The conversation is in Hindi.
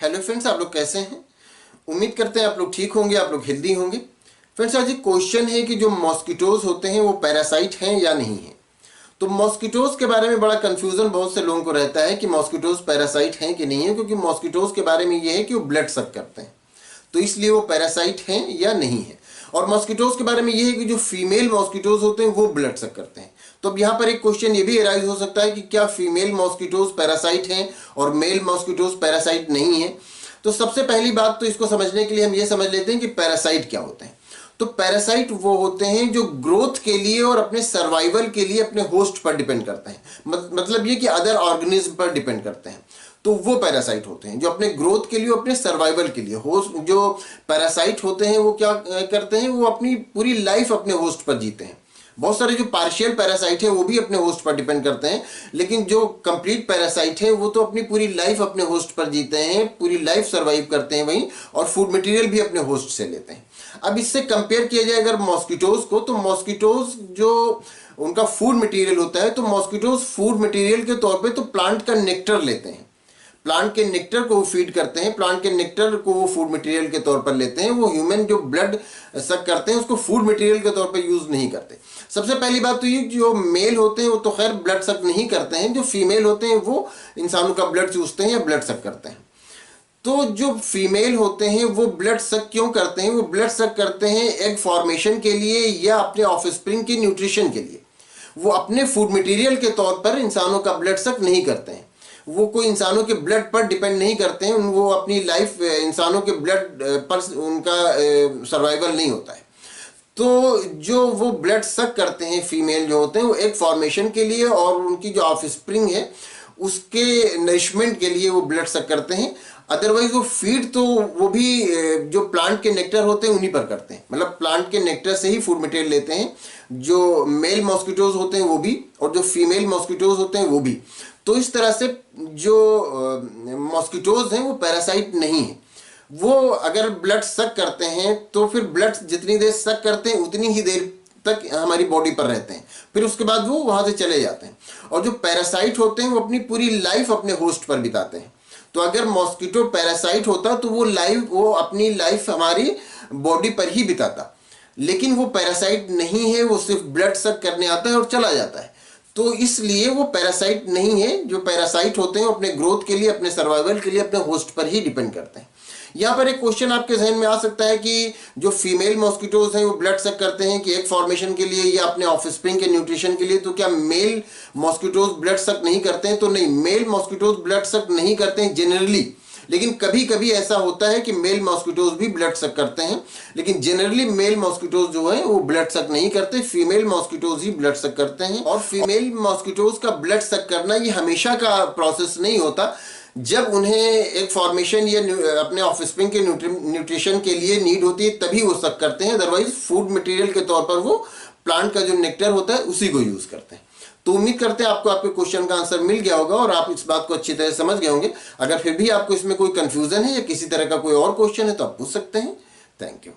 हेलो फ्रेंड्स, आप लोग कैसे हैं? उम्मीद करते हैं आप लोग ठीक होंगे, आप लोग हेल्दी होंगे। फ्रेंड्स, आज एक क्वेश्चन है कि जो मॉस्किटोज होते हैं वो पैरासाइट हैं या नहीं है। तो मॉस्किटोज के बारे में बड़ा कंफ्यूजन बहुत से लोगों को रहता है कि मॉस्किटोज पैरासाइट हैं कि नहीं है, क्योंकि मॉस्किटोज के बारे में ये है कि वो ब्लड सक करते हैं, तो इसलिए वो पैरासाइट हैं या नहीं है। और मॉस्किटोज के बारे में ये है कि जो फीमेल मॉस्किटोज होते हैं वो ब्लड सक करते हैं। तो अब यहाँ पर एक क्वेश्चन ये भी अराइज हो सकता है कि क्या फीमेल मॉस्किटोज पैरासाइट हैं और मेल मॉस्किटोज पैरासाइट नहीं है। तो सबसे पहली बात तो इसको समझने के लिए हम ये समझ लेते हैं कि पैरासाइट क्या होते हैं। तो पैरासाइट वो होते हैं जो ग्रोथ के लिए और अपने सर्वाइवल के लिए अपने होस्ट पर डिपेंड करते हैं। मतलब ये कि अदर ऑर्गेनिज्म पर डिपेंड करते हैं, तो वो पैरासाइट होते हैं जो अपने ग्रोथ के लिए, अपने सर्वाइवल के लिए। होस्ट जो पैरासाइट होते हैं वो क्या करते हैं, वो अपनी पूरी लाइफ अपने होस्ट पर जीते हैं। बहुत सारे जो पार्शियल पैरासाइट है वो भी अपने होस्ट पर डिपेंड करते हैं, लेकिन जो कंप्लीट पैरासाइट है वो तो अपनी पूरी लाइफ अपने होस्ट पर जीते हैं, पूरी लाइफ सर्वाइव करते हैं वहीं, और फूड मटेरियल भी अपने होस्ट से लेते हैं। अब इससे कंपेयर किया जाए अगर मॉस्किटोज को, तो मॉस्किटोज जो उनका फूड मटेरियल होता है, तो मॉस्किटोज फूड मटेरियल के तौर पे तो प्लांट का नेक्टर लेते हैं, प्लांट के नेक्टर को फीड करते हैं, प्लांट के नेक्टर को वो फूड मटेरियल के तौर पर लेते हैं। वो ह्यूमन जो ब्लड सक करते हैं उसको फूड मटेरियल के तौर पर यूज नहीं करते। सबसे पहली बात तो ये, जो मेल होते हैं वो तो खैर ब्लड सक नहीं करते हैं, जो फीमेल होते हैं वो इंसानों का ब्लड चूसते हैं या ब्लड सक करते हैं। तो जो फीमेल होते हैं वो ब्लड सक क्यों करते हैं? वो ब्लड सक करते हैं एग फॉर्मेशन के लिए या अपने ऑफस्प्रिंग के न्यूट्रिशन के लिए। वो अपने फूड मटेरियल के तौर पर इंसानों का ब्लड सक नहीं करते हैं, वो कोई इंसानों के ब्लड पर डिपेंड नहीं करते हैं, वो अपनी लाइफ इंसानों के ब्लड पर उनका सर्वाइवल नहीं होता है। तो जो वो ब्लड सक करते हैं फीमेल जो होते हैं, वो एग फॉर्मेशन के लिए और उनकी जो ऑफस्प्रिंग है उसके नरिशमेंट के लिए वो ब्लड सक करते हैं। अदरवाइज वो फीड तो वो भी जो प्लांट के नेक्टर होते हैं उन्हीं पर करते हैं, मतलब प्लांट के नेक्टर से ही फूड मटेरियल लेते हैं। जो मेल मॉस्किटोज होते हैं वो भी, और जो फीमेल मॉस्किटोज होते हैं वो भी। तो इस तरह से जो मॉस्किटोज हैं वो पैरासाइट नहीं है। वो अगर ब्लड सक करते हैं तो फिर ब्लड जितनी देर सक करते हैं उतनी ही देर तक हमारी बॉडी पर रहते हैं, फिर उसके बाद वो वहां से चले जाते हैं। और जो पैरासाइट होते हैं वो अपनी पूरी लाइफ अपने होस्ट पर बिताते हैं। तो अगर मॉस्किटो पैरासाइट होता तो वो अपनी लाइफ हमारी बॉडी पर ही बिताता, लेकिन वो पैरासाइट नहीं है, वो सिर्फ ब्लड सक करने आता है और चला जाता है। तो इसलिए वो पैरासाइट नहीं है। जो पैरासाइट होते हैं अपने ग्रोथ के लिए, अपने सर्वाइवल के लिए अपने होस्ट पर ही डिपेंड करते हैं। यहाँ पर एक क्वेश्चन आपके जहन में आ सकता है कि जो फीमेल मॉस्किटोज हैं वो ब्लड सक करते हैं कि एग फॉर्मेशन के लिए या अपने ऑफस्प्रिंग के न्यूट्रिशन के लिए, तो क्या मेल मॉस्किटोज ब्लड सक नहीं करते हैं? तो नहीं, मेल मॉस्किटोज ब्लड सक नहीं करते हैं जनरली, लेकिन कभी कभी ऐसा होता है कि मेल मॉस्किटोज भी ब्लड सक करते हैं, लेकिन जनरली मेल मॉस्किटोज जो है वो ब्लड सक नहीं करते, फीमेल मॉस्किटोज ही ब्लड सक करते हैं। और फीमेल मॉस्किटोज का ब्लड सक करना ये हमेशा का प्रोसेस नहीं होता। जब उन्हें एक फॉर्मेशन या अपने ऑफस्प्रिंग के न्यूट्रिशन के लिए नीड होती है तभी वो सक करते हैं, अदरवाइज फूड मटेरियल के तौर पर वो प्लांट का जो नेक्टर होता है उसी को यूज करते हैं। तो उम्मीद करते हैं आपको आपके क्वेश्चन का आंसर मिल गया होगा और आप इस बात को अच्छी तरह समझ गए होंगे। अगर फिर भी आपको इसमें कोई कंफ्यूजन है या किसी तरह का कोई और क्वेश्चन है तो आप पूछ सकते हैं। Thank you.